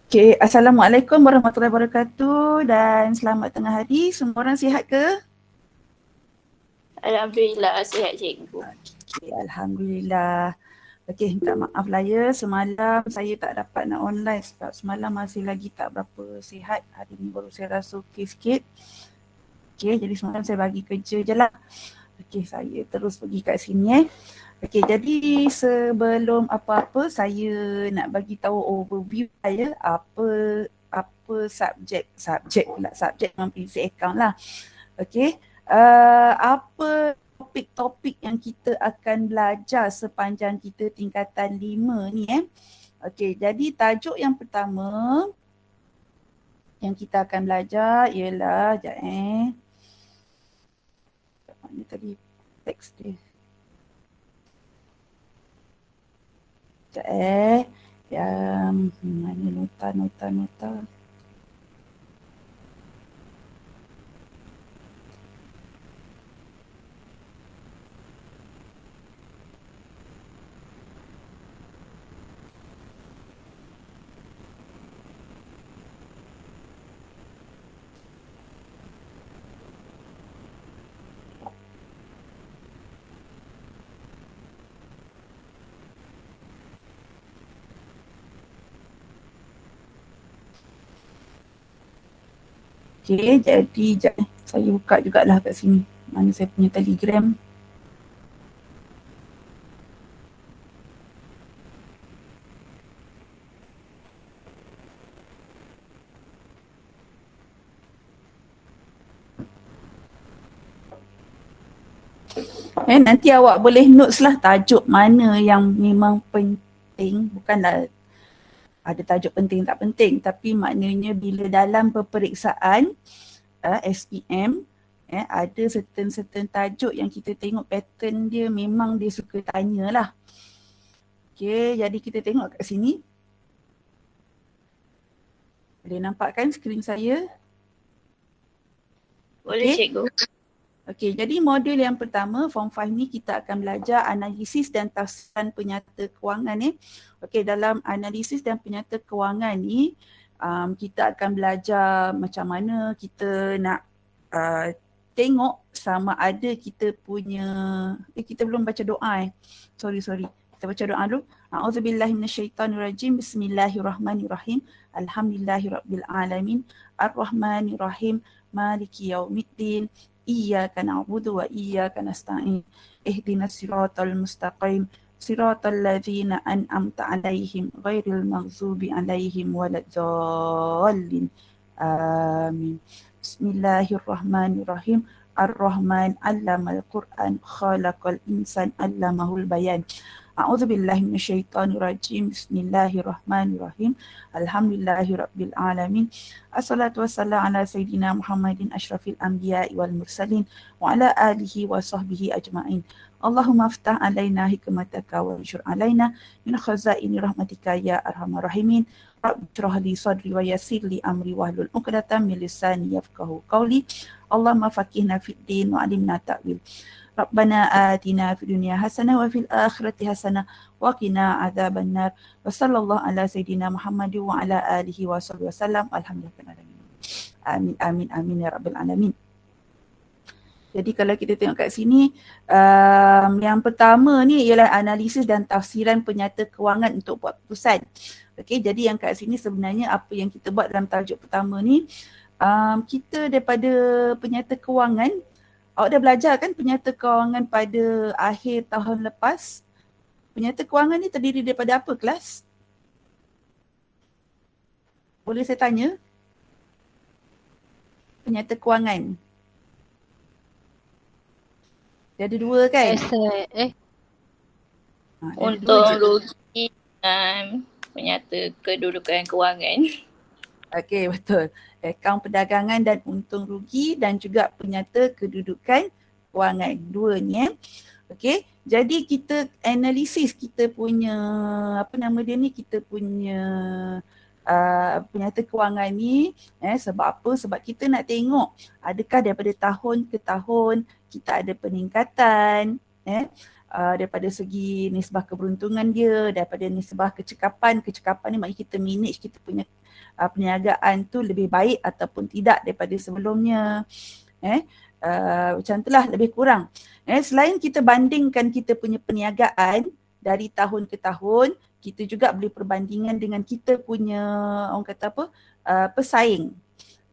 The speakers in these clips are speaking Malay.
Okay, Assalamualaikum warahmatullahi wabarakatuh dan selamat tengah hari. Semua orang sihat ke? Alhamdulillah sihat cikgu. Okay, Alhamdulillah. Okay, minta maaf lah ya. Semalam saya tak dapat nak online sebab semalam masih lagi tak berapa sihat. Hari ni baru saya rasa okey sikit. Okay, jadi semalam saya bagi kerja je lah. Okay, saya terus pergi kat sini. Okay, jadi sebelum apa-apa saya nak bagi tahu overview saya apa subjek memang prinsip account lah. Okay, apa topik-topik yang kita akan belajar sepanjang kita tingkatan 5 ni Okay, jadi tajuk yang pertama yang kita akan belajar ialah mana tadi teks dia. Yang mana nota. Okay, jadi saya buka jugalah kat sini. Mana saya punya Telegram. Nanti awak boleh notes lah tajuk mana yang memang penting. Bukanlah ada tajuk penting tak penting, tapi maknanya bila dalam peperiksaan SPM ada certain tajuk yang kita tengok pattern dia memang dia suka tanya lah. Okay, jadi kita tengok kat sini. Boleh nampak kan skrin saya? Boleh cikgu. Okey, jadi modul yang pertama form 5 ni kita akan belajar analisis dan tafsiran penyata kewangan Okey, dalam analisis dan penyata kewangan ni kita akan belajar macam mana kita nak tengok sama ada kita punya kita belum baca doa Sorry. Kita baca doa dulu. A'udzubillahi minasyaitonirrajim. Bismillahirrahmanirrahim. Alhamdulillahirabbil alamin. Arrahmanirrahim. Maliki yaumiddin. Iyyaka na'budu wa iyyaka nasta'in. Ihdinas siratal mustaqim. Siratal ladzina an'amta 'alaihim ghairil maghdubi 'alaihim waladdallin. Amin. Bismillahirrahmanirrahim. Ar-Rahman 'allamal Qur'an khalaqal insan 'allamahul bayan. A'udzubillahi minasyaitonirrajim. Bismillahirrahmanirrahim. Alhamdulillahirabbil alamin. Assalatu wassalamu ala sayyidina Muhammadin asyrafil anbiya'i wal mursalin wa ala alihi wa sahbihi ajma'in. Allahumma aftah alaina hikmataka wa anshur alaina min khazaini rahmatika ya arhamar rahimin. Rabbi shrah li sadri wa yassir li amri wahlul 'uqdatam min lisani yafqahu qawli. Allahumma faqihna fid din wa 'allimna ta'wil. Rabbana atina fid dunya hasanah wa fil akhirati hasanah wa qina adzabannar. Wa sallallahu ala sayyidina Muhammad wa ala alihi wa sahbihi wasallam. Alhamdulillah. Amin ya rabbil alamin. Jadi kalau kita tengok kat sini, yang pertama ni ialah analisis dan tafsiran penyata kewangan untuk buat keputusan. Okey, jadi yang kat sini sebenarnya apa yang kita buat dalam tajuk pertama ni, kita daripada penyata kewangan, awak dah belajar kan penyata kewangan pada akhir tahun lepas? Penyata kewangan ni terdiri daripada apa kelas? Boleh saya tanya? Penyata kewangan. Dia ada dua kan? Untung rugi dan penyata kedudukan kewangan. Okey, betul. Akaun perdagangan dan untung rugi dan juga penyata kedudukan kewangan. Dua ni Okey, jadi kita analisis kita punya kita punya penyata kewangan ni sebab apa? Sebab kita nak tengok adakah daripada tahun ke tahun kita ada peningkatan daripada segi nisbah keberuntungan dia, daripada nisbah kecekapan ni maknanya kita manage kita punya perniagaan tu lebih baik ataupun tidak daripada sebelumnya. Macam itulah lebih kurang. Selain kita bandingkan kita punya perniagaan dari tahun ke tahun, kita juga boleh perbandingan dengan kita punya orang kata apa, pesaing.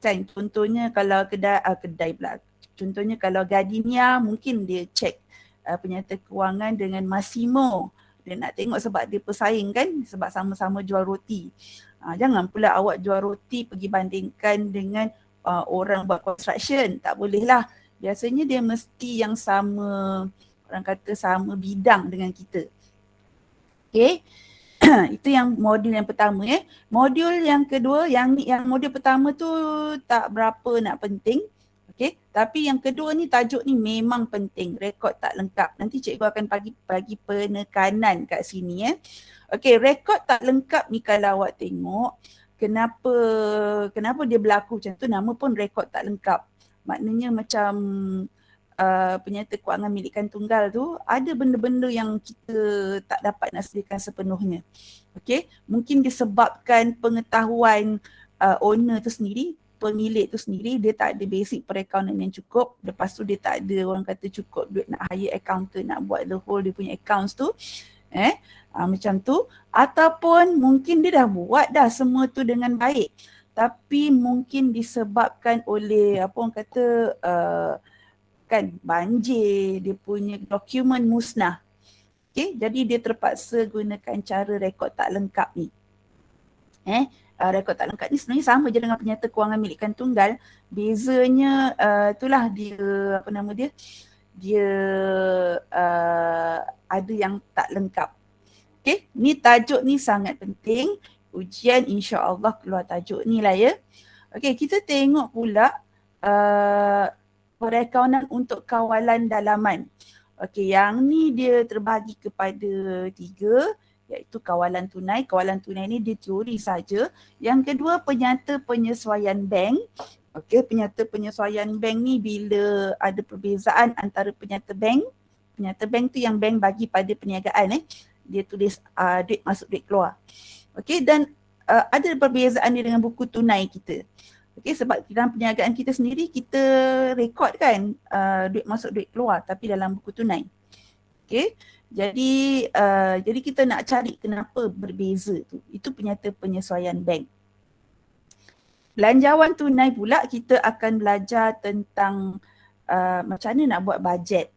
Kan contohnya kalau kedai pula. Contohnya kalau Gardenia mungkin dia check penyata kewangan dengan Massimo. Dia nak tengok sebab dia pesaing kan, sebab sama-sama jual roti. Jangan pula awak jual roti pergi bandingkan dengan orang buat construction. Tak boleh lah. Biasanya dia mesti yang sama, orang kata sama bidang dengan kita. Okay. Itu yang modul yang pertama. Modul yang kedua, yang modul pertama tu tak berapa nak penting. Okay. Tapi yang kedua ni tajuk ni memang penting. Rekod tak lengkap. Nanti cikgu akan bagi penekanan kat sini. Okay, rekod tak lengkap ni kalau awak tengok, kenapa dia berlaku macam tu, nama pun rekod tak lengkap. Maknanya macam penyata kewangan milikan tunggal tu ada benda-benda yang kita tak dapat nak sediakan sepenuhnya. Okay, mungkin disebabkan pengetahuan owner tu sendiri, pemilik tu sendiri, dia tak ada basic perakaunan yang cukup. Lepas tu dia tak ada orang kata cukup duit nak hire accountant nak buat the whole dia punya accounts tu. Macam tu. Ataupun mungkin dia dah buat dah semua tu dengan baik. Tapi mungkin disebabkan oleh apa orang kata kan banjir, dia punya dokumen musnah. Okay, jadi dia terpaksa gunakan cara rekod tak lengkap ni. Rekod tak lengkap ni sebenarnya sama je dengan penyata kewangan milikan tunggal. Bezanya itulah dia apa nama dia? Dia ada yang tak lengkap. Okay, ni tajuk ni sangat penting. Ujian insya-Allah keluar tajuk ni lah ya. Okay, kita tengok pula perakaunan untuk kawalan dalaman. Okey, yang ni dia terbahagi kepada 3, iaitu kawalan tunai. Kawalan tunai ni dia teori saja. Yang kedua, penyata penyesuaian bank. Okey, penyata penyesuaian bank ni bila ada perbezaan antara penyata bank. Penyata bank tu yang bank bagi pada perniagaan. Dia tulis duit masuk duit keluar. Okey, dan ada perbezaan dia dengan buku tunai kita. Okay, sebab dalam perniagaan kita sendiri kita rekod kan duit masuk duit keluar tapi dalam buku tunai. Okay, jadi kita nak cari kenapa berbeza tu. Itu penyata penyesuaian bank. Belanjawan tunai pula kita akan belajar tentang macam mana nak buat bajet.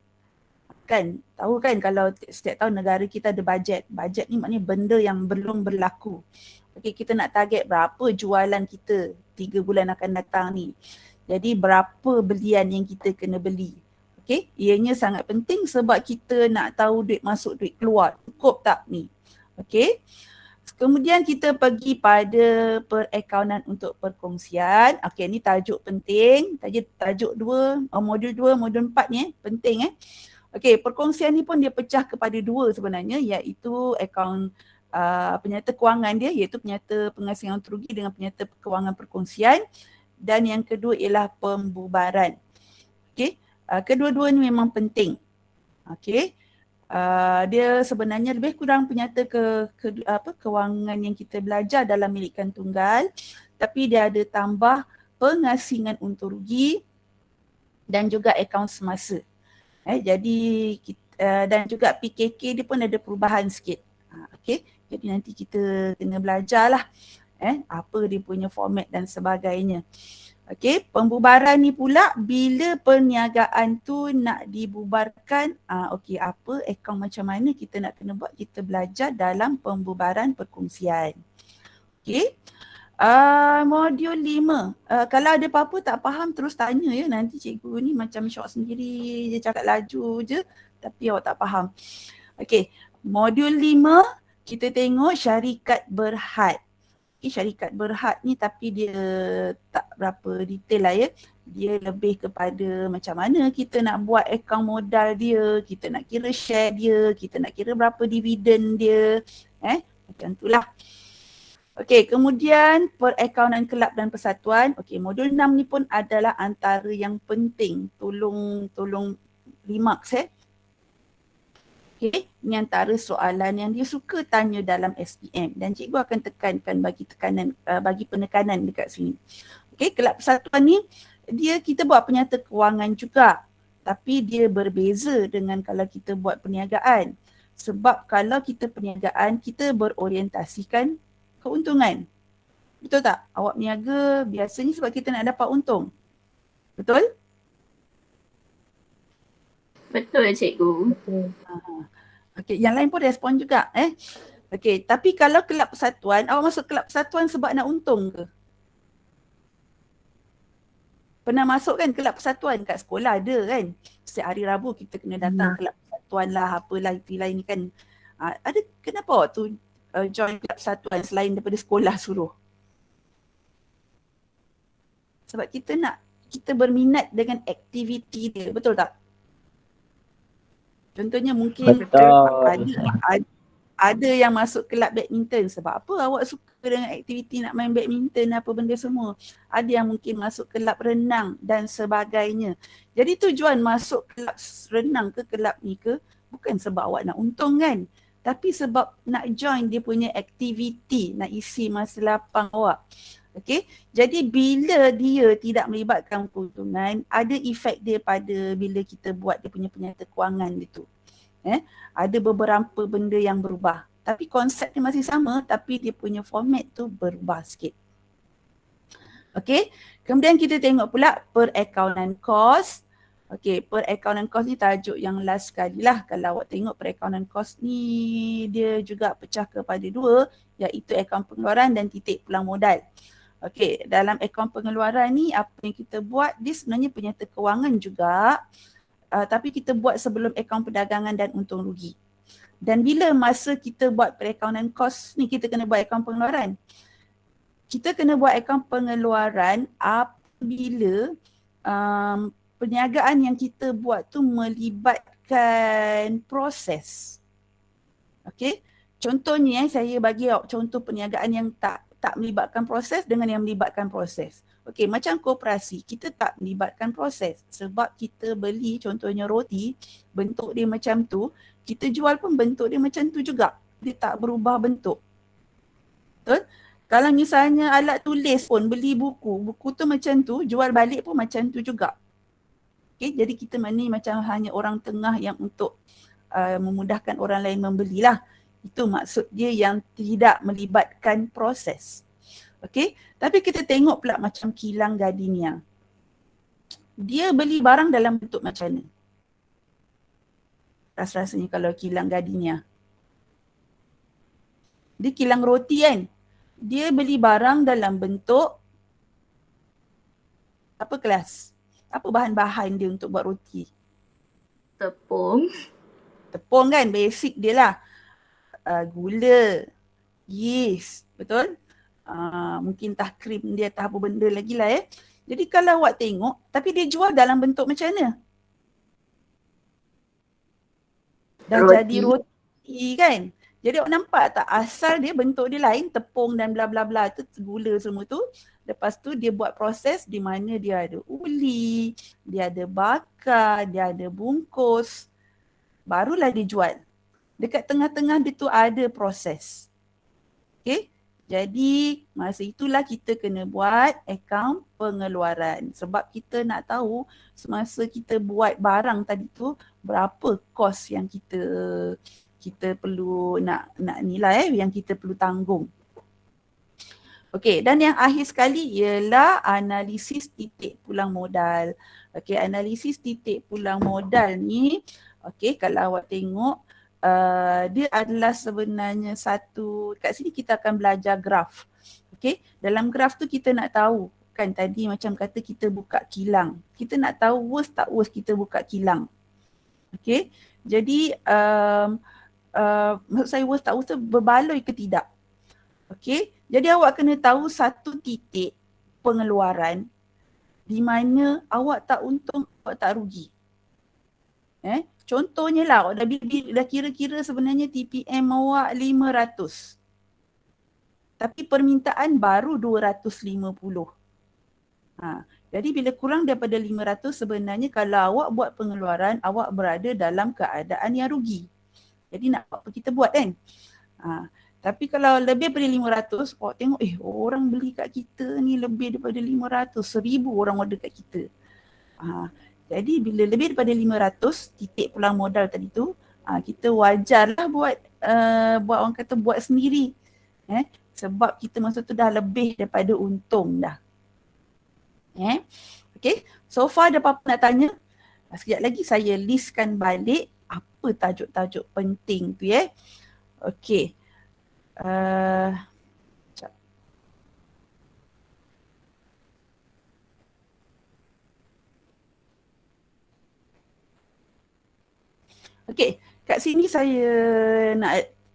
Kan, tahu kan kalau setiap tahun negara kita ada bajet. Bajet ni maknanya benda yang belum berlaku. Okay, kita nak target berapa jualan kita 3 bulan akan datang ni. Jadi berapa belian yang kita kena beli. Okay, ianya sangat penting sebab kita nak tahu duit masuk duit keluar. Cukup tak ni? Okay. Kemudian kita pergi pada perakaunan untuk perkongsian. Okay, ni tajuk penting. Tajuk 2, modul 2, modul 4 ni penting Okay, perkongsian ni pun dia pecah kepada 2 sebenarnya, iaitu akaun penyata kewangan dia, iaitu penyata penghasilan untung rugi dengan penyata kewangan perkongsian, dan yang kedua ialah pembubaran. Okey, kedua-dua ni memang penting. Okey, dia sebenarnya lebih kurang penyata kewangan yang kita belajar dalam milikan tunggal, tapi dia ada tambah pengasingan untung rugi dan juga akaun semasa. Jadi dan juga PKK dia pun ada perubahan sikit. Okey, jadi nanti kita kena belajarlah apa dia punya format dan sebagainya. Okey, pembubaran ni pula bila perniagaan tu nak dibubarkan, okey, apa akaun macam mana kita nak kena buat, kita belajar dalam pembubaran perkongsian. Okey. Modul 5. Kalau ada apa-apa tak faham terus tanya ya. Nanti cikgu ni macam syok sendiri, dia cakap laju je tapi awak tak faham. Okey, modul 5 kita tengok syarikat berhad. Okay, syarikat berhad ni tapi dia tak berapa detail lah ya. Dia lebih kepada macam mana kita nak buat akaun modal dia, kita nak kira share dia, kita nak kira berapa dividen dia. Macam itulah. Okey, kemudian perakaunan kelab dan persatuan. Okey, modul 6 ni pun adalah antara yang penting. Tolong remarks Okey, ini antara soalan yang dia suka tanya dalam SPM dan cikgu akan tekankan bagi penekanan dekat sini. Okey, kelab persatuan ni kita buat penyata kewangan juga, tapi dia berbeza dengan kalau kita buat perniagaan. Sebab kalau kita perniagaan, kita berorientasikan keuntungan. Betul tak? Awak berniaga biasanya sebab kita nak dapat untung. Betul? Betul cikgu. Okey, yang lain pun respon juga. Okey, tapi kalau kelab persatuan, awak masuk kelab persatuan sebab nak untung ke? Pernah masuk kan kelab persatuan kat sekolah ada kan? Setiap hari Rabu kita kena datang kelab persatuan lah, apalah itu lain ni kan. Ada kenapa awak tu join kelab persatuan selain daripada sekolah suruh? Sebab kita berminat dengan aktiviti dia, betul tak? Contohnya mungkin ada yang masuk kelab badminton sebab apa? Awak suka dengan aktiviti nak main badminton apa benda semua. Ada yang mungkin masuk kelab renang dan sebagainya. Jadi tujuan masuk kelab renang ke kelab ni ke bukan sebab awak nak untung kan? Tapi sebab nak join dia punya aktiviti, nak isi masa lapang awak. Okey, jadi bila dia tidak melibatkan keuntungan, ada efek dia pada bila kita buat dia punya penyata kewangan dia tu. Ada beberapa benda yang berubah. Tapi konsep dia masih sama, tapi dia punya format tu berubah sikit. Okey, kemudian kita tengok pula perakaunan kos. Okey, perakaunan kos ni tajuk yang last sekali lah. Kalau awak tengok perakaunan kos ni, dia juga pecah kepada dua, iaitu akaun pengeluaran dan titik pulang modal. Okey, dalam akaun pengeluaran ni apa yang kita buat, dia sebenarnya penyata kewangan juga. Tapi kita buat sebelum akaun perdagangan dan untung rugi. Dan bila masa kita buat perakaunan kos ni, kita kena buat akaun pengeluaran. Kita kena buat akaun pengeluaran apabila perniagaan yang kita buat tu melibatkan proses. Okey, contohnya saya bagi awak contoh perniagaan yang tak melibatkan proses dengan yang melibatkan proses. Okey, macam koperasi, kita tak melibatkan proses sebab kita beli contohnya roti, bentuk dia macam tu, kita jual pun bentuk dia macam tu juga. Dia tak berubah bentuk. Betul? Kalau misalnya alat tulis pun beli buku tu macam tu, jual balik pun macam tu juga. Okey, jadi kita ni macam hanya orang tengah yang untuk memudahkan orang lain membelilah. Itu maksud dia yang tidak melibatkan proses. Okey, tapi kita tengok pula macam kilang Gardenia. Dia beli barang dalam bentuk macam mana? Rasa-rasanya kalau kilang Gardenia. Dia kilang roti kan? Dia beli barang dalam bentuk apa kelas? Apa bahan-bahan dia untuk buat roti? Tepung. Tepung kan, basic dia lah. Gula, yeast, betul? Mungkin entah krim dia, entah apa benda lagi lah Jadi kalau awak tengok, tapi dia jual dalam bentuk macam mana? Dah Roti. jadi roti kan? Jadi awak nampak tak asal dia bentuk dia lain, tepung dan bla bla bla tu, gula semua tu. Lepas tu dia buat proses di mana dia ada uli, dia ada bakar, dia ada bungkus. Barulah dia jual. Dekat tengah-tengah dia tu ada proses. Okay? Jadi masa itulah kita kena buat akaun pengeluaran. Sebab kita nak tahu semasa kita buat barang tadi tu berapa kos yang kita perlu nak nilai yang kita perlu tanggung. Okey, dan yang akhir sekali ialah analisis titik pulang modal. Okey, analisis titik pulang modal ni, okey, kalau awak tengok dia adalah sebenarnya kat sini kita akan belajar graf. Okey, dalam graf tu kita nak tahu kan tadi macam kata kita buka kilang. Kita nak tahu worth tak worth kita buka kilang. Okey, jadi maksud saya worth tak worth tu berbaloi ke tidak. Okey, jadi awak kena tahu satu titik pengeluaran di mana awak tak untung, awak tak rugi. Contohnya lah, awak dah kira-kira sebenarnya TPM awak 500. Tapi permintaan baru 250. Jadi bila kurang daripada 500 sebenarnya kalau awak buat pengeluaran, awak berada dalam keadaan yang rugi. Jadi nak buat apa kita buat kan. Tapi kalau lebih daripada 500, awak tengok orang beli kat kita ni lebih daripada 500, 1000 orang order kat kita. Jadi bila lebih daripada 500 titik pulang modal tadi tu, kita wajarlah buat orang kata buat sendiri. Sebab kita masa tu dah lebih daripada untung dah. Okay, so far ada apa-apa nak tanya? Sekejap lagi saya listkan balik apa tajuk-tajuk penting tu Okay. Okay, kat sini saya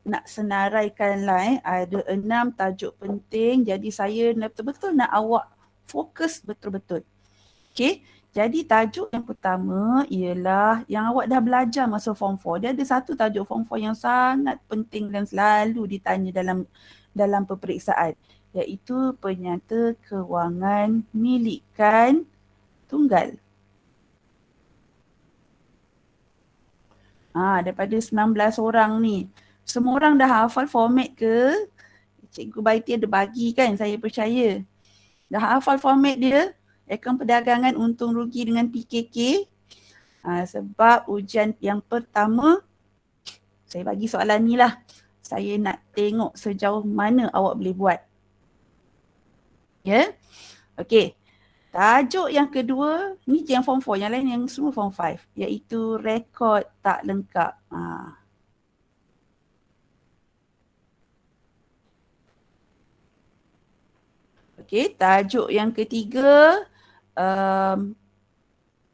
nak senaraikan lah ada 6 tajuk penting, jadi saya betul-betul nak awak fokus betul-betul. Okay, jadi tajuk yang pertama ialah yang awak dah belajar masa form 4. Dia ada satu tajuk form 4 yang sangat penting dan selalu ditanya dalam peperiksaan, iaitu penyata kewangan milikan tunggal. Daripada 19 orang ni, semua orang dah hafal format ke? Cikgu Baiti ada bagi kan, saya percaya. Dah hafal format dia, akaun perdagangan untung rugi dengan PKK. Sebab ujian yang pertama, saya bagi soalan ni lah. Saya nak tengok sejauh mana awak boleh buat. Okay. Tajuk yang kedua, ni yang form 4, yang lain yang semua form 5, iaitu rekod tak lengkap. Okay, tajuk yang ketiga,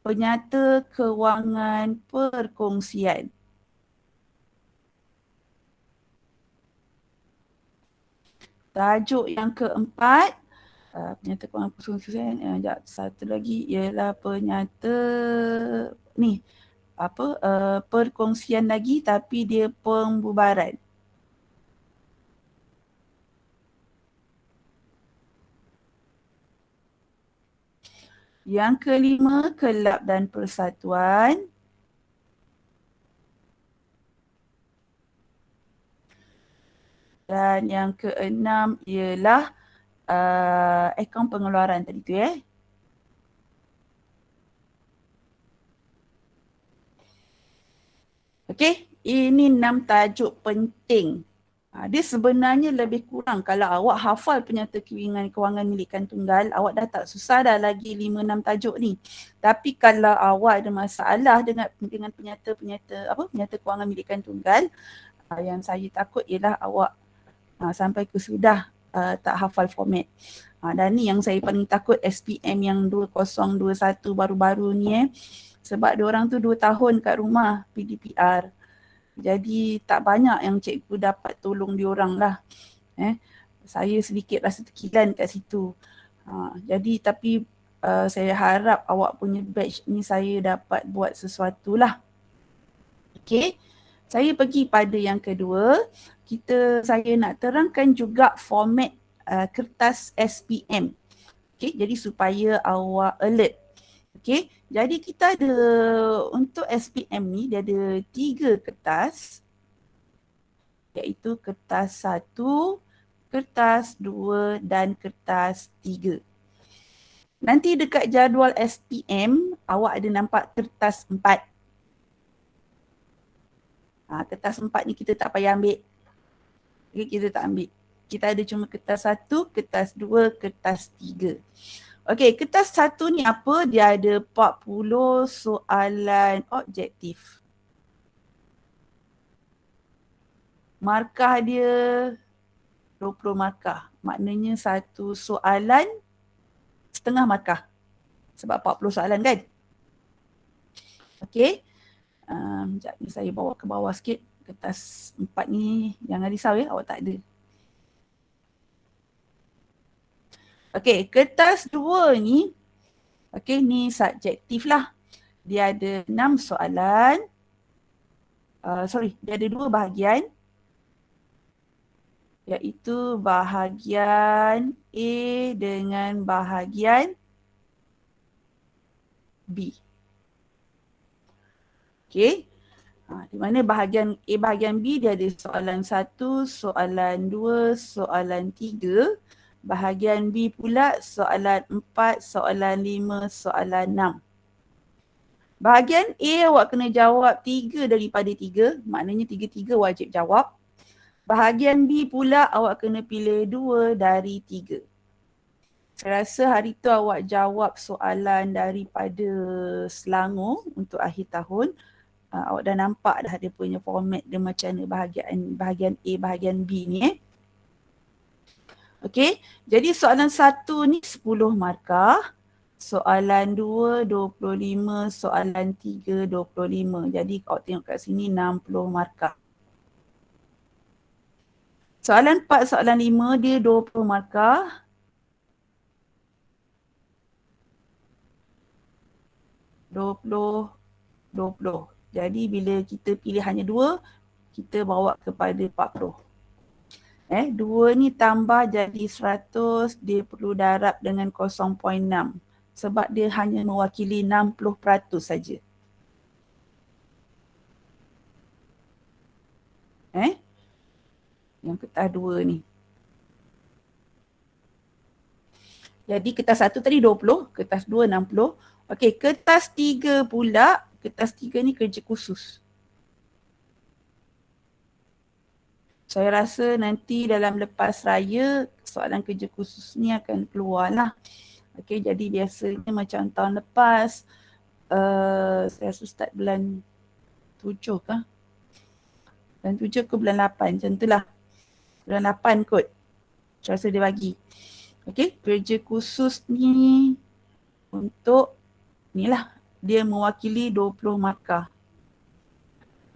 penyata kewangan perkongsian. Tajuk yang keempat, penyata kewangan perkongsian, satu lagi ialah penyata perkongsian lagi tapi dia pembubaran. Yang kelima, kelab dan persatuan. Dan yang keenam ialah akaun pengeluaran tadi tu Okay, ini 6 tajuk penting. Dia sebenarnya lebih kurang kalau awak hafal penyata kewangan milikan tunggal, awak dah tak susah dah lagi 5-6 tajuk ni. Tapi kalau awak ada masalah dengan penyata kewangan milikan tunggal, yang saya takut ialah awak sampai ke sudah tak hafal format. Dan ni yang saya paling takut, SPM yang 2021 baru-baru ni sebab diorang tu 2 tahun kat rumah PDPR. Jadi tak banyak yang cikgu dapat tolong diorang lah. Saya sedikit rasa tekilan kat situ. Tapi saya harap awak punya batch ni saya dapat buat sesuatu lah. Okay. Saya pergi pada yang kedua. Saya nak terangkan juga format kertas SPM. Okay, jadi supaya awak alert. Okay, jadi kita ada untuk SPM ni dia ada 3 kertas, iaitu kertas 1, kertas 2 dan kertas 3. Nanti dekat jadual SPM awak ada nampak kertas 4. Kertas 4 ni kita tak payah ambil. Okay, kita tak ambil. Kita ada cuma kertas 1, kertas 2, kertas 3. Okey, kertas 1 ni apa? Dia ada 40 soalan objektif. Markah dia 20 markah. Maknanya satu soalan setengah markah. Sebab 40 soalan kan? Okey. Sekejap ni saya bawa ke bawah sikit. Kertas 4 ni jangan risau awak tak ada. Okey, kertas 2 ni, ni subjektif lah. Dia ada 6 soalan. Dia ada 2 bahagian. Iaitu bahagian A dengan bahagian B. Okey. Di mana bahagian A, bahagian B dia ada soalan 1, soalan 2, soalan 3. Bahagian B pula soalan 4, soalan 5, soalan 6. Bahagian A awak kena jawab 3 daripada 3, maknanya 3-3 wajib jawab. Bahagian B pula awak kena pilih 2 dari 3. Saya rasa hari tu awak jawab soalan daripada Selangor untuk akhir tahun. Awak dah nampak dah dia punya format dia macam mana bahagian A, bahagian B ni Okey, jadi soalan 1 ni 10 markah. Soalan 2, 25. Soalan 3, 25. Jadi awak tengok kat sini 60 markah. Soalan 4, soalan 5 dia 20 markah. Dua puluh. Jadi bila kita pilih hanya 2, kita bawa kepada 40. 2 ni tambah jadi 100, dia perlu darab dengan 0.6. Sebab dia hanya mewakili 60% saja. Yang kertas 2 ni. Jadi kertas 1 tadi 20, kertas 2 60. Okey, kertas 3 pula, kertas 3 ni kerja khusus. Saya rasa nanti dalam lepas raya, soalan kerja khusus ni akan keluar lah. Okey, jadi biasanya macam tahun lepas, saya rasa start bulan 7 kah? Bulan 7 ke bulan 8, macam tu lah. Bulan 8 kot. Saya rasa dia bagi. Okey, kerja khusus ni untuk ni lah. Dia mewakili 20 markah.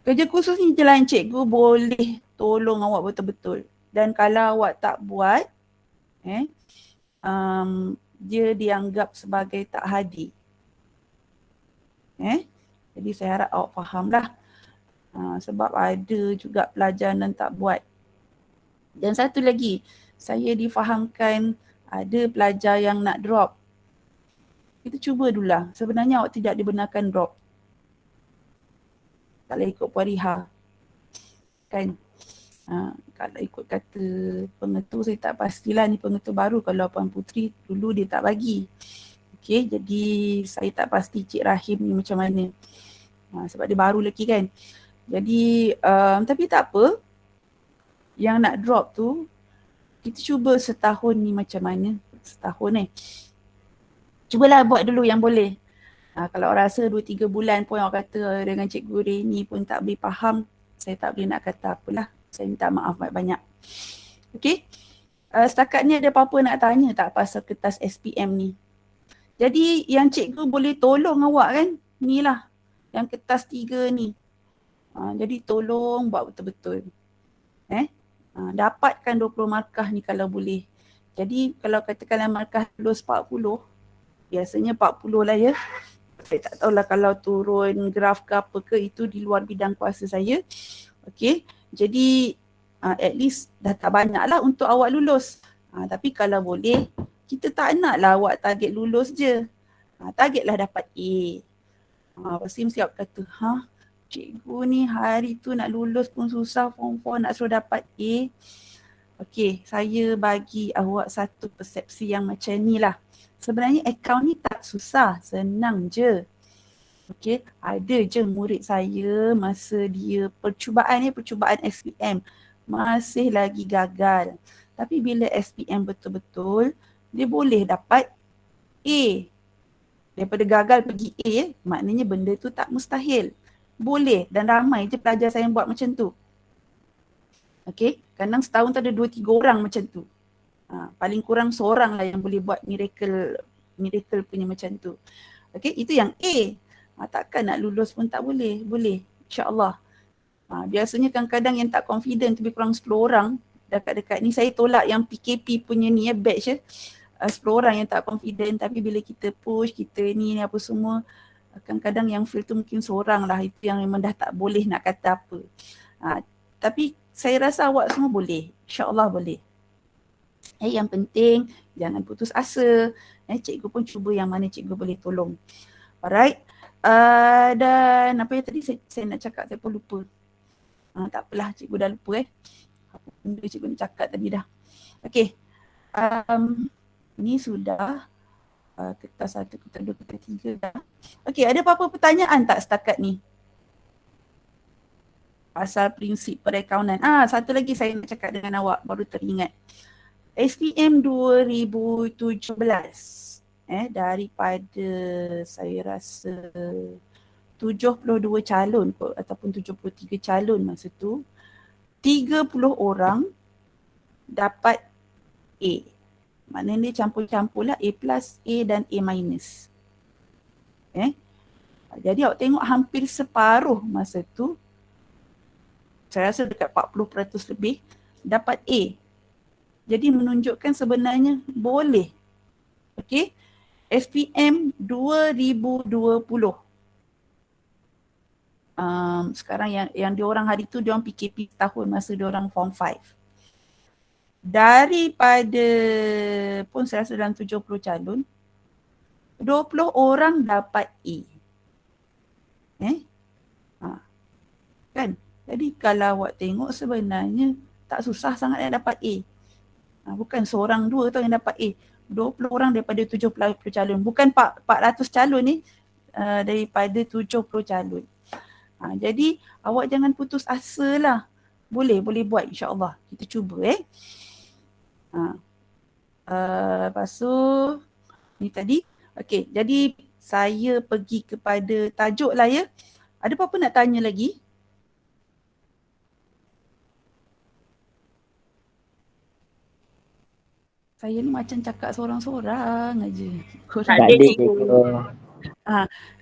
Kerja khusus ni je lah yang cikgu boleh tolong awak betul-betul. Dan kalau awak tak buat, dia dianggap sebagai tak hadir. Jadi saya harap awak faham lah. Sebab ada juga pelajar yang tak buat. Dan satu lagi, saya difahamkan ada pelajar yang nak drop. Kita cuba dulu lah. Sebenarnya awak tidak dibenarkan drop. Kalau ikut Puan Riha. Kan? Kalau ikut kata pengetu, saya tak pastilah ni pengetu baru. Kalau Puan Putri dulu dia tak bagi. Okey, jadi saya tak pasti Cik Rahim ni macam mana. Sebab dia baru lagi kan. Jadi, tapi tak apa. Yang nak drop tu, kita cuba setahun ni macam mana. Setahun cubalah buat dulu yang boleh. Kalau rasa 2-3 bulan pun awak kata dengan Cikgu Reni pun tak boleh faham, saya tak boleh nak kata apalah. Saya minta maaf banyak-banyak. Okey. Setakat ni ada apa-apa nak tanya tak pasal kertas SPM ni? Jadi yang cikgu boleh tolong awak kan? Ni lah. Yang kertas 3 ni. Jadi tolong buat betul-betul. Dapatkan 20 markah ni kalau boleh. Jadi kalau katakanlah markah lulus 40, biasanya 40 lah ya. Saya tak tahulah kalau turun graf ke apa ke, itu di luar bidang kuasa saya. Okey, jadi at least dah tak banyak lah untuk awak lulus. Tapi kalau boleh, kita tak nak lah awak target lulus je. Targetlah dapat A. Pasti mesti awak kata, cikgu ni hari tu nak lulus pun susah, form 4 nak suruh dapat A. Okey, saya bagi awak satu persepsi yang macam ni lah. Sebenarnya akaun ni tak susah, senang je. Okey, ada je murid saya masa dia percubaan SPM masih lagi gagal. Tapi bila SPM betul-betul, dia boleh dapat A. Daripada gagal pergi A, maknanya benda tu tak mustahil. Boleh, dan ramai je pelajar saya yang buat macam tu. Okey, kadang setahun tu ada 2-3 orang macam tu. Paling kurang seorang lah yang boleh buat miracle punya macam tu. Okey, itu yang A. Takkan nak lulus pun tak boleh. Boleh, insyaAllah. Biasanya kadang-kadang yang tak confident lebih kurang 10 orang. Dekat-dekat ni saya tolak yang PKP punya ni batch 10 orang yang tak confident, tapi bila kita push, kita ni apa semua, kadang-kadang yang fail tu mungkin seorang lah. Itu yang memang dah tak boleh nak kata apa. Tapi saya rasa awak semua boleh. InsyaAllah boleh. Yang penting jangan putus asa. Cikgu pun cuba yang mana cikgu boleh tolong. Alright. Dan apa yang tadi saya nak cakap, saya pun lupa. Tak apalah, cikgu dah lupa apa benda cikgu nak cakap tadi dah. Okey, ni sudah kertas 1, kertas 2, kertas 3 dah. Okey, ada apa-apa pertanyaan tak setakat ni? Pasal prinsip perakaunan. Satu lagi saya nak cakap dengan awak, baru teringat. SPM 2017 daripada saya rasa 72 calon kot, ataupun 73 calon masa tu, 30 orang dapat A. Maknanya dia campur-campur lah, A plus, A dan A minus. Jadi awak tengok hampir separuh masa tu, saya rasa dekat 40% lebih, dapat A. Jadi menunjukkan sebenarnya boleh. Okey, SPM 2020. Sekarang yang diorang hari tu diorang PKP tahun masa diorang form 5. Daripada pun saya rasa dalam 70 calon, 20 orang dapat A. Kan? Jadi kalau awak tengok sebenarnya tak susah sangat yang dapat A. Bukan seorang dua tau yang dapat A. 20 orang daripada 70 calon. Bukan 400 calon ni, daripada 70 calon. Jadi awak jangan putus asa lah. Boleh buat, insyaAllah. Kita cuba lepas tu ni tadi. Okey, jadi saya pergi kepada tajuk lah ya. Ada apa-apa nak tanya lagi? Saya ni macam cakap sorang-sorang aja. Tak ada cikgu.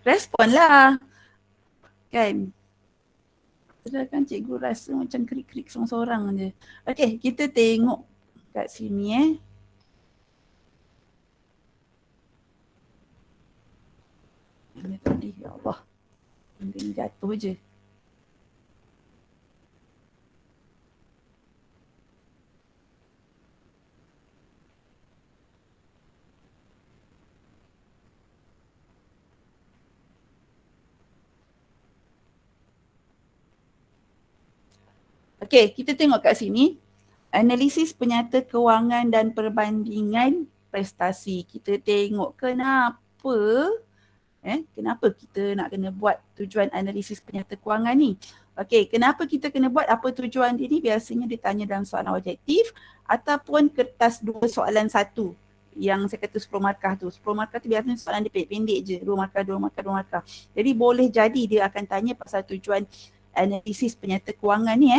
Respon lah. Kan? Sedangkan cikgu rasa macam krik-krik sorang-sorang je. Okey, kita tengok kat sini Ini tadi, ya Allah. Benda ni jatuh je. Okey, kita tengok kat sini. Analisis penyata kewangan dan perbandingan prestasi. Kita tengok kenapa kita nak kena buat tujuan analisis penyata kewangan ni. Okey, kenapa kita kena buat, apa tujuan dia ni? Biasanya ditanya dalam soalan objektif ataupun kertas 2 soalan 1 yang saya kata 10 markah tu. 10 markah tu biasanya soalan dia pendek-pendek je, 2 markah, 2 markah, 2 markah. Jadi boleh jadi dia akan tanya pasal tujuan analisis penyata kewangan ni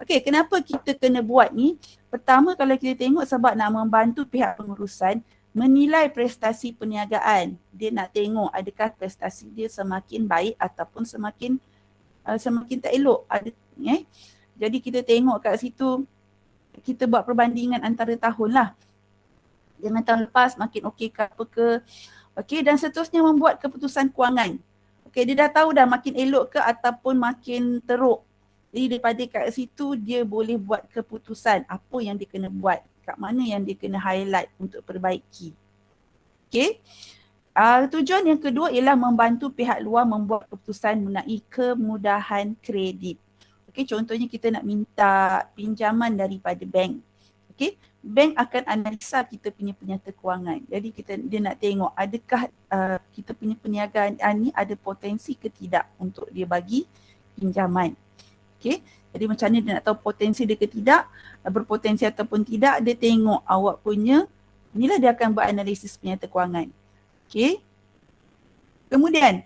Okey, kenapa kita kena buat ni? Pertama, kalau kita tengok sebab nak membantu pihak pengurusan menilai prestasi perniagaan. Dia nak tengok adakah prestasi dia semakin baik ataupun semakin tak elok. Jadi kita tengok kat situ, kita buat perbandingan antara tahun lah. Jangan tahun lepas makin okey ke apa ke. Okey, dan seterusnya membuat keputusan kewangan. Okey, dia dah tahu dah makin elok ke ataupun makin teruk. Jadi daripada kat situ dia boleh buat keputusan apa yang dia kena buat, kat mana yang dia kena highlight untuk perbaiki. Okey. Tujuan yang kedua ialah membantu pihak luar membuat keputusan mengenai kemudahan kredit. Okey, contohnya kita nak minta pinjaman daripada bank. Okey, bank akan analisa kita punya penyata kewangan. Jadi dia nak tengok adakah kita punya perniagaan ni ada potensi ke tidak untuk dia bagi pinjaman. Okay. Jadi macam mana dia nak tahu potensi dia ke tidak, berpotensi ataupun tidak, dia tengok awak punya, inilah dia akan buat analisis penyata kewangan. Okay. Kemudian,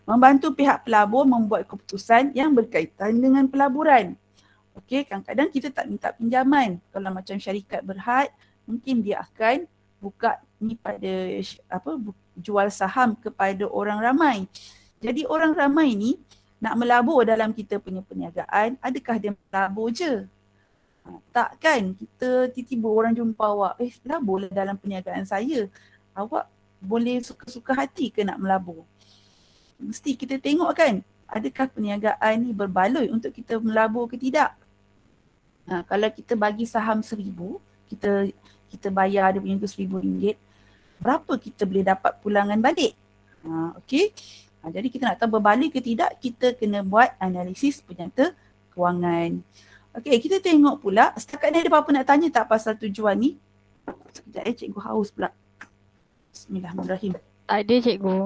membantu pihak pelabur membuat keputusan yang berkaitan dengan pelaburan. Okay, kadang-kadang kita tak minta pinjaman. Kalau macam syarikat Berhad, mungkin dia akan buka ni pada jual saham kepada orang ramai. Jadi orang ramai ni nak melabur dalam kita punya perniagaan, adakah dia melabur je? Tak kan? Kita tiba-tiba orang jumpa awak, laburlah dalam perniagaan saya. Awak boleh suka-suka hati ke nak melabur? Mesti kita tengok kan, adakah perniagaan ni berbaloi untuk kita melabur ke tidak? Kalau kita bagi saham 1,000, kita bayar dia punya tu RM1,000, berapa kita boleh dapat pulangan balik? Okey. Jadi kita nak tahu berbalik ke tidak, kita kena buat analisis penyata kewangan. Okey, kita tengok pula setakat ni ada apa-apa nak tanya tak pasal tujuan ni? Sekejap cikgu haus pula. Bismillahirrahmanirrahim. Tak ada cikgu.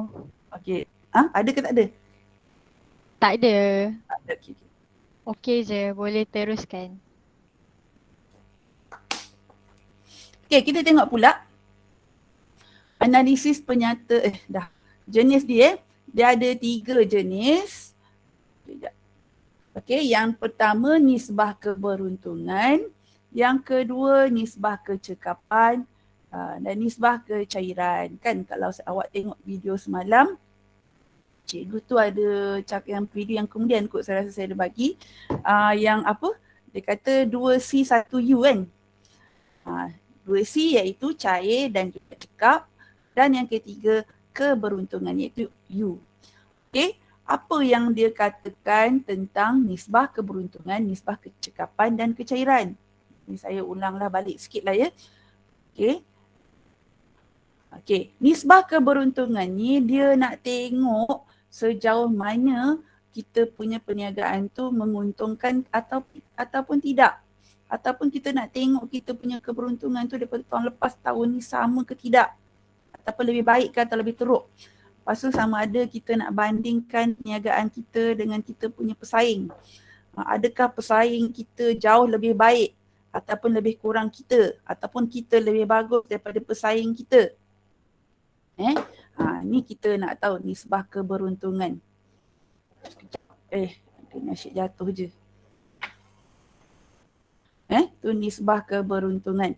Okey. Ada ke tak ada? Tak ada. Ada. Okey. Okey je, boleh teruskan. Okey, kita tengok pula analisis penyata jenis dia. Dia ada 3 jenis. Sekejap. Okey, yang pertama nisbah keberuntungan, yang kedua nisbah kecekapan dan nisbah kecairan. Kan kalau awak tengok video semalam, cikgu tu ada yang video yang kemudian kot saya rasa saya ada bagi yang apa? Dia kata 2C 1U kan. 2C iaitu cair dan juga cekap, dan yang ketiga keberuntungan iaitu U. Okey. Apa yang dia katakan tentang nisbah keberuntungan, nisbah kecekapan dan kecairan. Ini saya ulanglah balik sikit lah ya. Okey. Okey, nisbah keberuntungan ni dia nak tengok sejauh mana kita punya perniagaan tu menguntungkan ataupun tidak. Ataupun kita nak tengok kita punya keberuntungan tu daripada tahun lepas tahun ni sama ke tidak. Ataupun lebih baik ke atau lebih teruk. Lepas tu sama ada kita nak bandingkan perniagaan kita dengan kita punya pesaing. Adakah pesaing kita jauh lebih baik ataupun lebih kurang kita, ataupun kita lebih bagus daripada pesaing kita. Ni kita nak tahu nisbah keberuntungan. Dia nasyid jatuh je. Tu nisbah keberuntungan.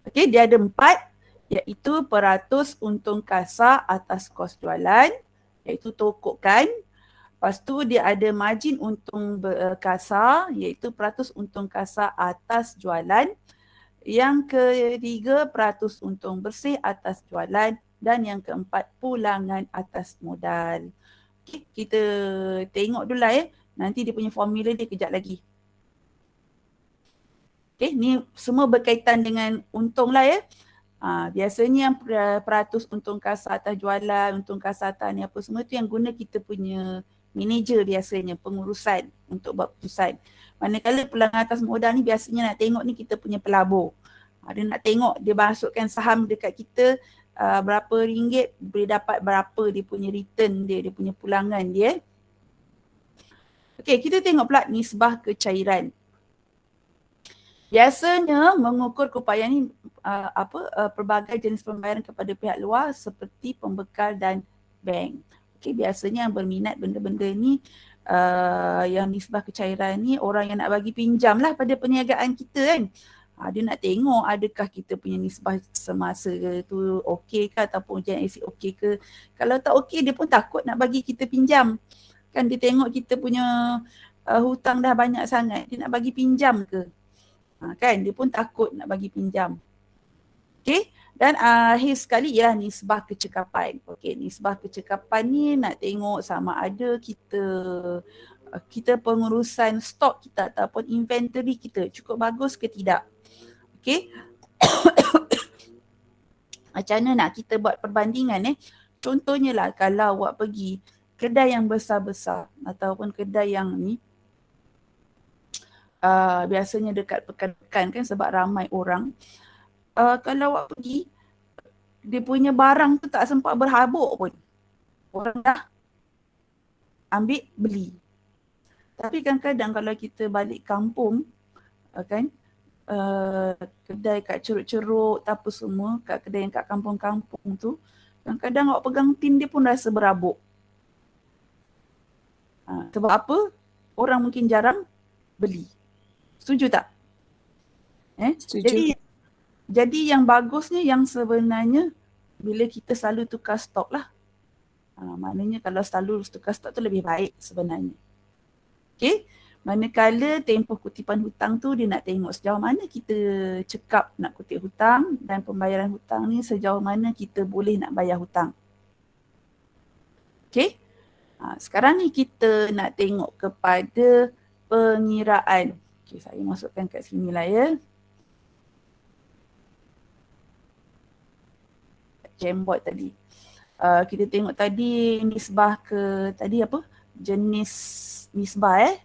Okey, dia ada 4. Iaitu peratus untung kasar atas kos jualan, iaitu tokokan. Lepas tu dia ada margin untung kasar, iaitu peratus untung kasar atas jualan. Yang ketiga peratus untung bersih atas jualan, dan yang keempat pulangan atas modal. Okay, kita tengok dulu lah ya. Nanti dia punya formula dia kejap lagi. Okay, ni semua berkaitan dengan untung lah ya. Biasanya yang peratus untung kasar atas jualan, untung kasar atas ni apa semua tu yang guna kita punya manager biasanya, pengurusan untuk buat keputusan. Manakala pulangan atas modal ni biasanya nak tengok ni kita punya pelabur. Dia nak tengok dia masukkan saham dekat kita berapa ringgit, boleh dapat berapa dia punya return dia punya pulangan dia. Okey, kita tengok pula nisbah kecairan. Biasanya mengukur keupayaan ni pelbagai jenis pembayaran kepada pihak luar seperti pembekal dan bank. Okey, biasanya yang berminat benda-benda ni yang nisbah kecairan ni orang yang nak bagi pinjam lah pada perniagaan kita kan. Dia nak tengok adakah kita punya nisbah semasa tu okey ke ataupun ujian asid okey ke. Kalau tak okey dia pun takut nak bagi kita pinjam. Kan dia tengok kita punya hutang dah banyak sangat, dia nak bagi pinjam ke? Kan dia pun takut nak bagi pinjam. Okey, dan akhir sekali ialah nisbah kecekapan. Okey, nisbah kecekapan ni nak tengok sama ada kita pengurusan stok kita ataupun inventory kita cukup bagus ke tidak. Okey. Macam mana nak kita buat perbandingan Contohnya lah kalau awak pergi kedai yang besar-besar ataupun kedai yang ni biasanya dekat pekan-pekan kan sebab ramai orang. Kalau awak pergi, dia punya barang tu tak sempat berhabuk pun. Orang dah ambil beli. Tapi kadang-kadang kalau kita balik kampung kan, kedai kat ceruk-ceruk apa semua, kat kedai yang kat kampung-kampung tu, kadang-kadang awak pegang tin dia pun rasa berhabuk. Sebab apa? Orang mungkin jarang beli. Setuju tak? Setuju. Jadi yang bagusnya yang sebenarnya bila kita selalu tukar stok lah. Maknanya kalau selalu tukar stok tu lebih baik sebenarnya. Okay? Manakala tempoh kutipan hutang tu dia nak tengok sejauh mana kita cekap nak kutip hutang dan pembayaran hutang ni sejauh mana kita boleh nak bayar hutang. Okay? Sekarang ni kita nak tengok kepada pengiraan. Okay, saya masukkan kat sini lah ya. Jamboard tadi. Kita tengok tadi nisbah ke tadi apa? Jenis nisbah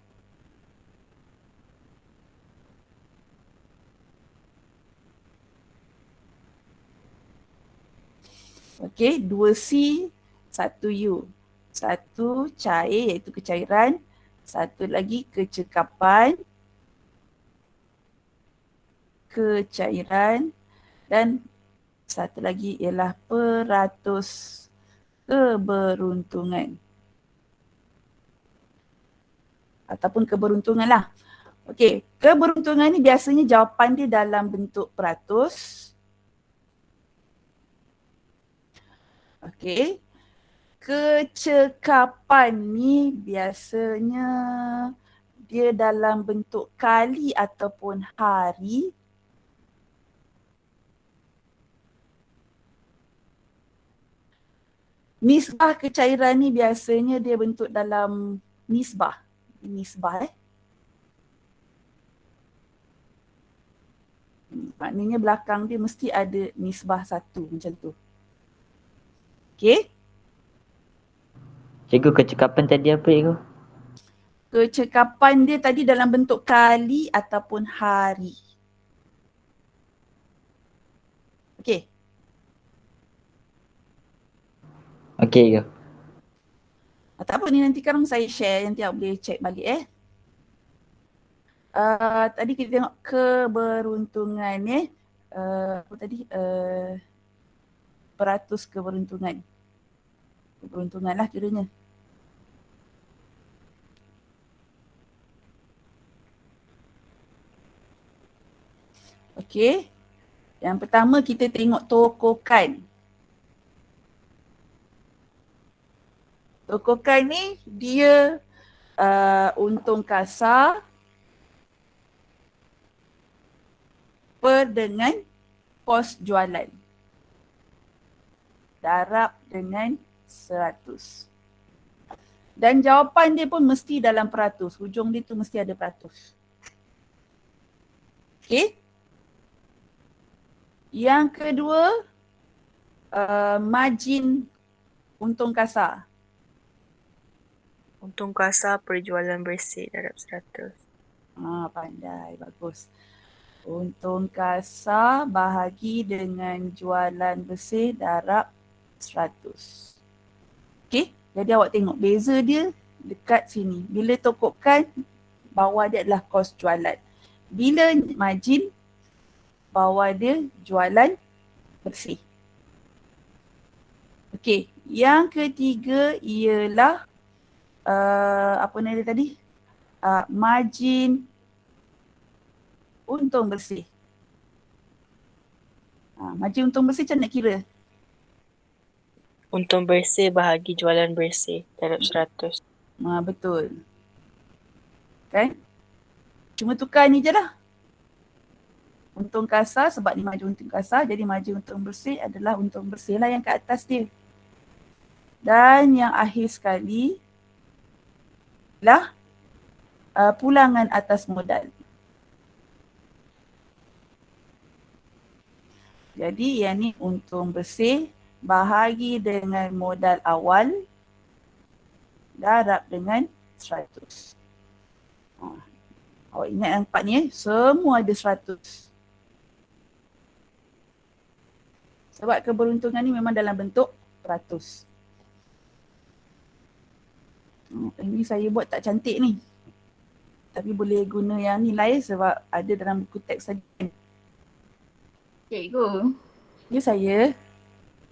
Okey, 2C, 1U. Satu cair iaitu kecairan, satu lagi kecekapan, kecairan dan satu lagi ialah peratus keberuntungan. Ataupun keberuntungan lah. Okey, keberuntungan ni biasanya jawapan dia dalam bentuk peratus. Okey. Kecekapan ni biasanya dia dalam bentuk kali ataupun hari. Nisbah kecairan ni biasanya dia bentuk dalam nisbah. Nisbah maknanya belakang dia mesti ada nisbah satu macam tu. Okey? Cikgu, kecekapan tadi apa cikgu? Kecekapan dia tadi dalam bentuk kali ataupun hari. Okey. Okey cikgu. Tak apa ni nanti sekarang saya share, nanti awak boleh check balik tadi kita tengok keberuntungan apa tadi? Peratus keberuntungan. Keberuntungan lah kiranya. Okey. Yang pertama kita tengok tokokan. Tokokan ni dia untung kasar per dengan kos jualan. Darab dengan 100. Dan jawapan dia pun mesti dalam peratus. Hujung dia tu mesti ada peratus. Okey. Yang kedua, margin untung kasar. Untung kasar perjualan bersih darab 100. Pandai, bagus. Untung kasar bahagi dengan jualan bersih darab 100. Okey, jadi awak tengok beza dia dekat sini. Bila tokokan, bawah dia adalah kos jualan. Bila margin, bawah dia jualan bersih. Okey, yang ketiga ialah apa nama dia tadi? Margin untung bersih. Margin untung bersih macam nak kira? Untung bersih bahagi jualan bersih darab 100. Betul. Kan? Cuma tukar ni je lah. Untung kasar sebab ni margin untung kasar, jadi margin untung bersih adalah untung bersih lah yang kat atas dia. Dan yang akhir sekali lah pulangan atas modal. Jadi yang ni untung bersih bahagi dengan modal awal darab dengan 100. Awak ingat yang empat ni semua ada 100. Sebab keberuntungan ni memang dalam bentuk peratus. Ini saya buat tak cantik ni. Tapi boleh guna yang ni lah sebab ada dalam buku teks tadi. Cikgu, Ya saya.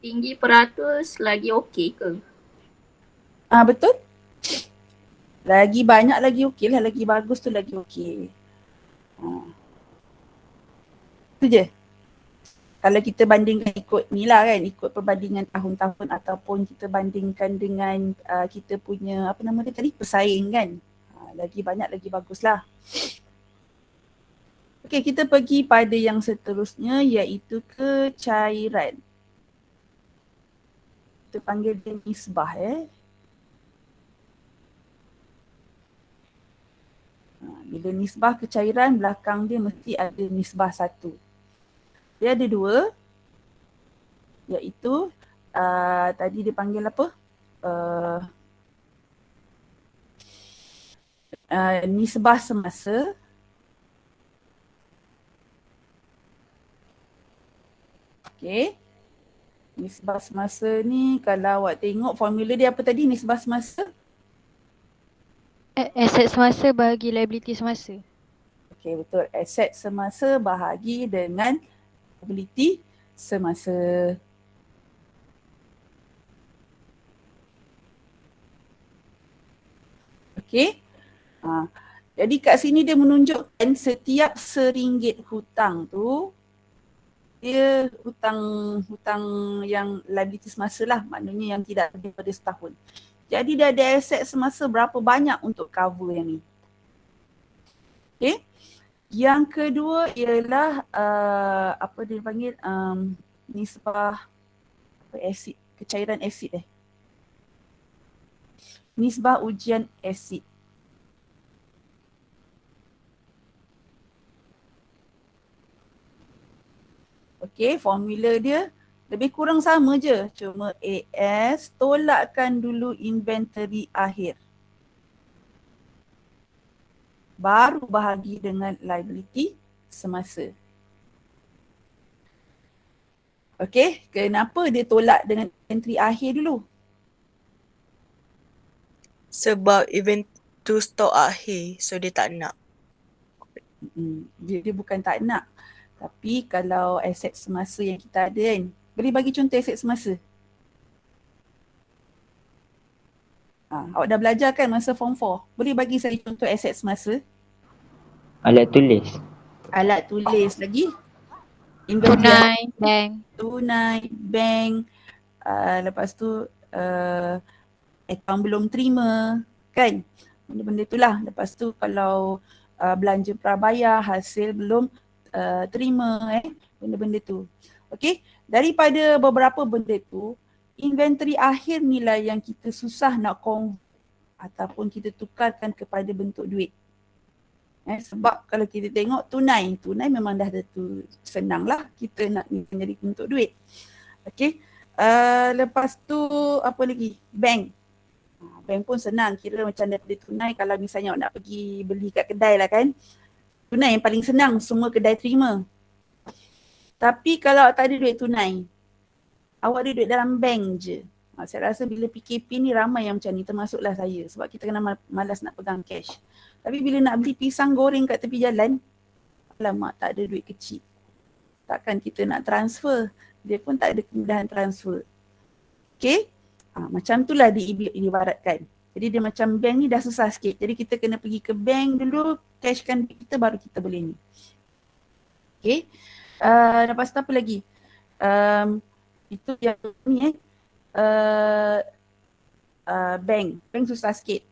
tinggi peratus lagi okey ke? Betul. Lagi banyak lagi okey lah. Lagi bagus tu lagi okey. Itu je. Kalau kita bandingkan ikut ni lah kan, ikut perbandingan tahun-tahun ataupun kita bandingkan dengan kita punya apa nama dia tadi, pesaing kan. Lagi banyak lagi bagus lah. Okey, kita pergi pada yang seterusnya iaitu kecairan. Kita panggil dia nisbah Bila nisbah kecairan, belakang dia mesti ada nisbah satu. Dia ada dua, iaitu Tadi dia panggil apa? Nisbah semasa. Okay. Nisbah semasa ni kalau awak tengok formula dia apa tadi nisbah semasa? Aset semasa bahagi liability semasa. Okay, betul. Aset semasa bahagi dengan liability semasa. Okay. Jadi kat sini dia menunjukkan setiap RM1 hutang tu dia hutang yang liability semasa lah, maknanya yang tidak lebih daripada setahun. Jadi dia ada aset semasa berapa banyak untuk cover yang ni. Okay. Yang kedua ialah apa dia panggil nisbah asid, kecairan asid nisbah ujian asid. Okey, formula dia lebih kurang sama je. Cuma AS tolakkan dulu inventory akhir. Baru bahagi dengan liability semasa. Okey, kenapa dia tolak dengan inventory akhir dulu? Sebab event tu stok akhir, so dia tak nak. Dia bukan tak nak. Tapi kalau aset semasa yang kita ada kan, boleh bagi contoh aset semasa? Awak dah belajar kan masa form 4? Boleh bagi saya contoh aset semasa? Alat tulis. Alat tulis lagi? Tunai, bank. Tunai, bank, lepas tu akaun belum terima, kan? Benda-benda itulah. Lepas tu kalau belanja prabayar, hasil belum terima, benda-benda tu. Okey, daripada beberapa benda tu, inventory akhir ni lah yang kita susah nak convert ataupun kita tukarkan kepada bentuk duit. Sebab kalau kita tengok tunai memang dah tu senang lah kita nak menjadi bentuk duit. Okey, lepas tu apa lagi? Bank. Bank pun senang, kira macam daripada tunai kalau misalnya awak nak pergi beli kat kedai lah kan. Tunai yang paling senang, semua kedai terima. Tapi kalau awak tak ada duit tunai, awak ada duit dalam bank je. Saya rasa bila PKP ni ramai yang macam ni, termasuklah saya. Sebab kita kena malas nak pegang cash. Tapi bila nak beli pisang goreng kat tepi jalan, alamak tak ada duit kecil. Takkan kita nak transfer, dia pun tak ada kemudahan transfer. Okay, macam itulah diibaratkan. Jadi dia macam bank ni dah susah sikit. Jadi kita kena pergi ke bank dulu, cashkan duit kita baru kita boleh ni. Okay, lepas tu apa lagi? Itu yang ni bank susah sikit.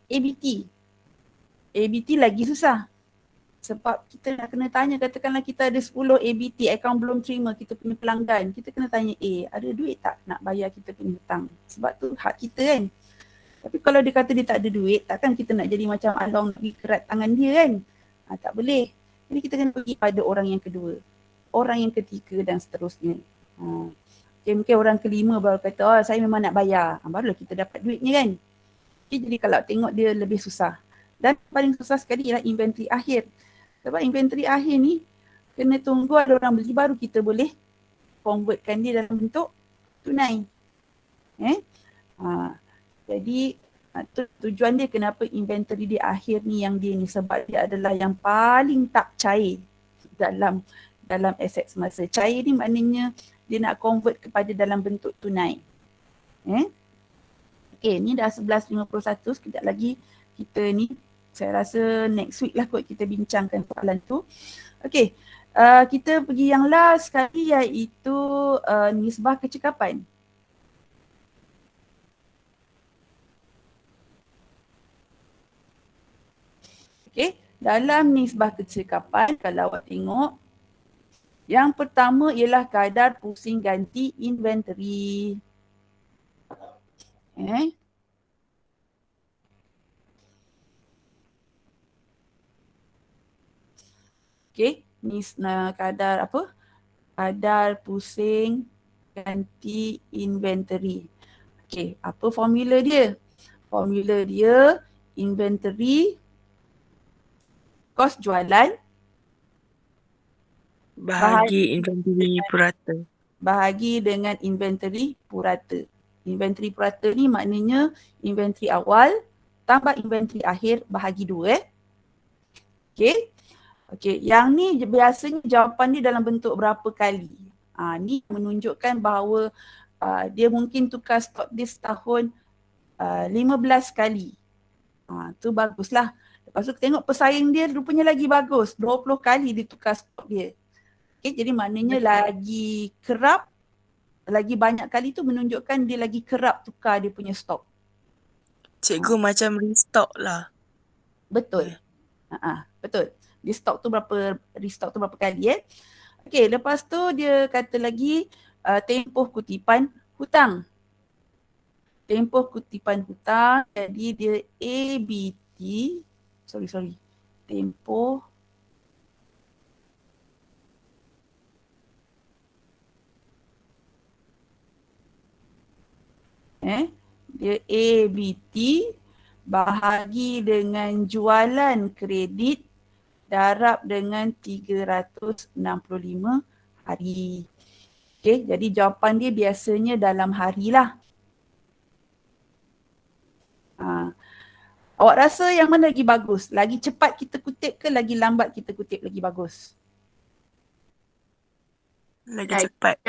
ABT lagi susah. Sebab kita nak kena tanya, katakanlah kita ada 10 ABT, akaun belum terima kita punya pelanggan. Kita kena tanya, ada duit tak nak bayar kita punya hutang? Sebab tu hak kita kan. Tapi kalau dia kata dia tak ada duit, takkan kita nak jadi macam Along pergi kerat tangan dia kan? Tak boleh. Jadi kita kena pergi pada orang yang kedua, orang yang ketiga dan seterusnya. Okay, mungkin orang kelima baru kata, saya memang nak bayar. Barulah kita dapat duitnya kan. Okay, jadi kalau tengok dia lebih susah. Dan paling susah sekali ialah inventory akhir. Sebab inventory akhir ni kena tunggu ada orang beli baru kita boleh convertkan dia dalam bentuk tunai. Jadi tujuan dia kenapa inventory dia akhir ni yang dia ni, sebab dia adalah yang paling tak cair dalam aset semasa. Cair ni maknanya dia nak convert kepada dalam bentuk tunai. Okay, ni dah 11.51, sekejap lagi kita ni, saya rasa next week lah kot kita bincangkan soalan tu. Okay, kita pergi yang last sekali iaitu nisbah kecekapan. Okay, dalam nisbah kecekapan kalau awak tengok, yang pertama ialah kadar pusing ganti inventory. Okay, ni kadar apa? Kadar pusing ganti inventory. Okey, apa formula dia? Formula dia inventory kos jualan Bahagi inventory purata. bahagi dengan inventory purata. Inventory purata ni maknanya inventory awal tambah inventory akhir bahagi 2 Okey. Okey, yang ni biasanya jawapan dia dalam bentuk berapa kali. Ni menunjukkan bahawa dia mungkin tukar stok dia setahun 15 kali. Tu baguslah. Lepas tu tengok pesaing dia rupanya lagi bagus. 20 kali dia tukar stok dia. Okay, jadi maknanya lagi kerap, lagi banyak kali tu menunjukkan dia lagi kerap tukar dia punya stok. Cikgu macam restock lah. Betul. Betul. Restock tu berapa kali Okay, lepas tu dia kata lagi tempoh kutipan hutang. Tempoh kutipan hutang, jadi dia ABT, tempoh dia ABT bahagi dengan jualan kredit darab dengan 365 hari. Okay, jadi jawapan dia biasanya dalam hari lah. Awak rasa yang mana lagi bagus? Lagi cepat kita kutip ke lagi lambat kita kutip lagi bagus? Lagi cepat.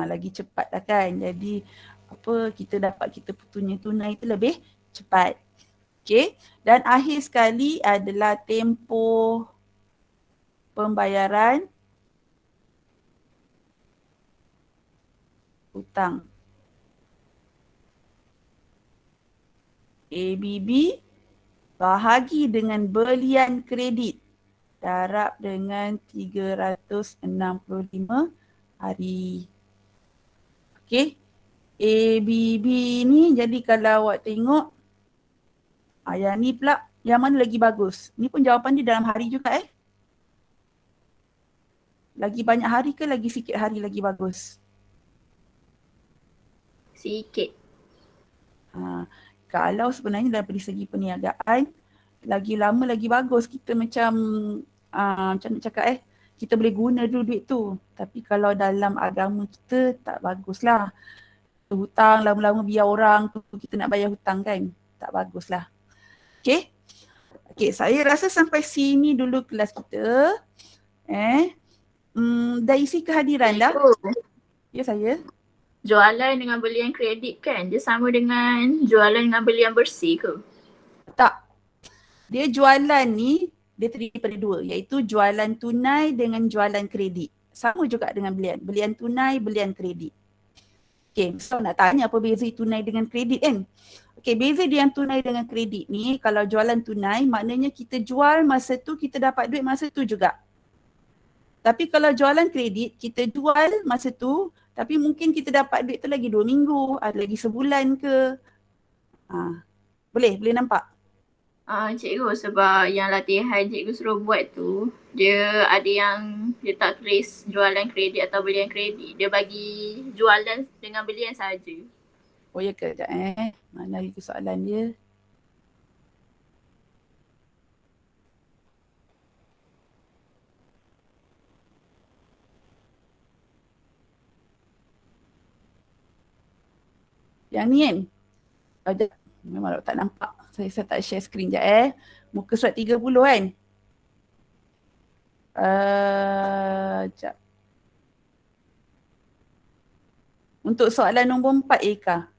Lagi cepat lah kan. Jadi kita dapat kita punya tunai tu lebih cepat. Okay. Dan akhir sekali adalah tempoh pembayaran hutang. ABB bahagi dengan belian kredit darab dengan 365 hari. Okey. ABB ni jadi kalau awak tengok yang ni pula yang mana lagi bagus? Ni pun jawapan dia dalam hari juga Lagi banyak hari ke lagi sikit hari lagi bagus? Sikit. Kalau sebenarnya dari segi perniagaan, lagi lama lagi bagus. Kita macam nak cakap kita boleh guna dulu duit tu. Tapi kalau dalam agama kita tak baguslah. Hutang lama-lama biar orang tu kita nak bayar hutang kan. Tak baguslah. Okay. Okay, saya rasa sampai sini dulu kelas kita. Dah isi kehadiran dah? Ya saya. Jualan dengan belian kredit kan, dia sama dengan jualan dengan belian bersih ke? Tak. Dia jualan ni, dia terdiri daripada dua, iaitu jualan tunai dengan jualan kredit. Sama juga dengan belian. Belian tunai, belian kredit. Okay, so nak tanya apa beza tunai dengan kredit kan? Okay, beza dia yang tunai dengan kredit ni, kalau jualan tunai maknanya kita jual masa tu, kita dapat duit masa tu juga. Tapi kalau jualan kredit, kita jual masa tu, tapi mungkin kita dapat duit tu lagi 2 minggu, ada lagi sebulan ke. Boleh nampak? Cikgu, sebab yang latihan cikgu suruh buat tu, dia ada yang dia tak tulis jualan kredit atau belian kredit. Dia bagi jualan dengan belian saja. Oh ya ke? Sekejap mana itu soalan dia? Yang ni kan? Memang tak nampak. Saya tak share screen sekejap Muka surat 30 kan? Sekejap. Untuk soalan nombor 4 Eka.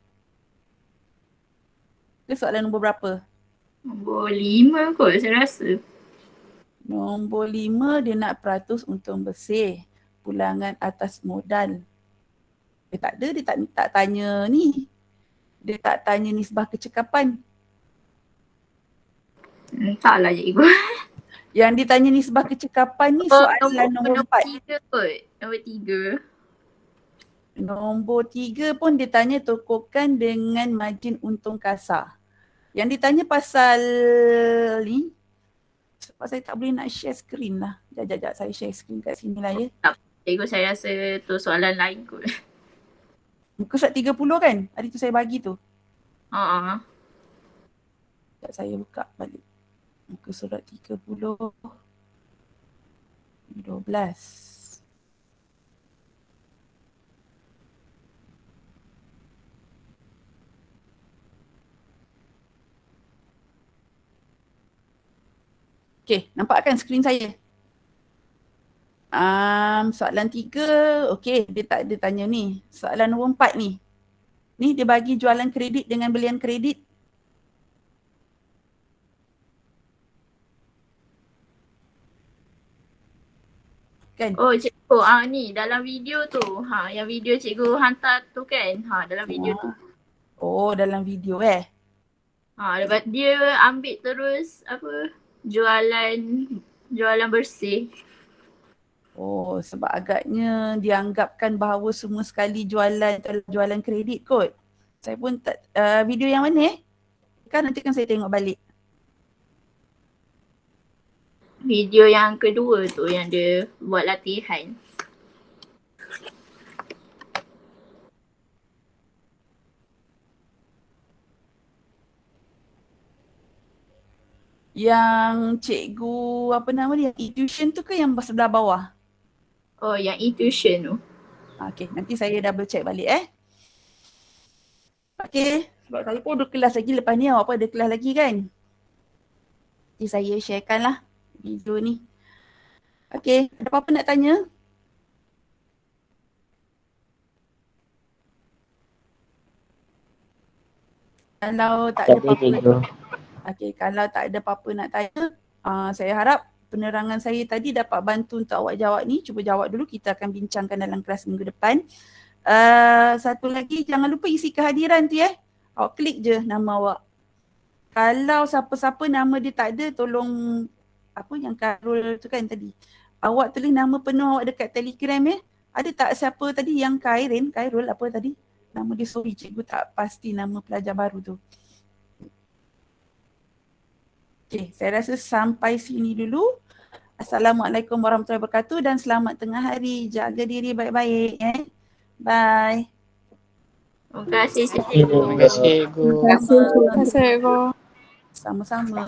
Ke soalan nombor berapa? Nombor 5 kot saya rasa. Nombor 5 dia nak peratus untung bersih. Pulangan atas modal. Tak ada, dia tak tanya ni. Dia tak tanya nisbah kecekapan. Taklah cikgu. Yang ditanya nisbah kecekapan ni soalan nombor 4. Nombor 3. Nombor 3 pun dia tanya tokohkan dengan margin untung kasar. Yang ditanya pasal ni, sebab saya tak boleh nak share screen lah. Sekejap saya share screen kat sini lah ya. Cikgu saya rasa tu soalan lain kot. Muka surat 30 kan? Hari tu saya bagi tu. Sekejap saya buka balik. Muka surat 30. 12. Okay, nampak kan skrin saya? Soalan 3, okay, dia tak ada tanya ni. Soalan nombor 4 ni. Ni dia bagi jualan kredit dengan belian kredit. Kan? Oh cikgu, ni dalam video tu. Yang video cikgu hantar tu kan. Dalam video tu. Oh, dalam video Lepas dia ambil terus apa jualan bersih. Oh, sebab agaknya dianggapkan bahawa semua sekali jualan tu adalah jualan kredit kot. Saya pun tak, video yang mana Kan nanti kan saya tengok balik. Video yang kedua tu yang dia buat latihan. Yang cikgu apa nama dia? E-tuition tu ke yang sebelah bawah? Oh, yang e-tuition tu. Okay, nanti saya double check balik Okay, sebab saya pun ada kelas lagi lepas ni, awak pun ada kelas lagi kan? Nanti saya sharekan lah video ni. Okay, ada apa-apa nak tanya? Kalau tak ada apa-apa, okay, kalau tak ada apa-apa nak tanya, saya harap penerangan saya tadi dapat bantu untuk awak jawab ni. Cuba jawab dulu, kita akan bincangkan dalam kelas minggu depan. Satu lagi, jangan lupa isi kehadiran tu Awak klik je nama awak. Kalau siapa-siapa nama dia tak ada, tolong apa yang Khairul tu kan tadi. Awak tulis nama penuh awak dekat Telegram Ada tak siapa tadi yang Khairul apa tadi? Nama dia, sorry cikgu tak pasti nama pelajar baru tu. Okay, saya rasa sampai sini dulu. Assalamualaikum warahmatullahi wabarakatuh dan selamat tengah hari. Jaga diri baik-baik Bye. Terima kasih cikgu. Terima kasih, cikgu. Terima kasih, cikgu. Sama-sama.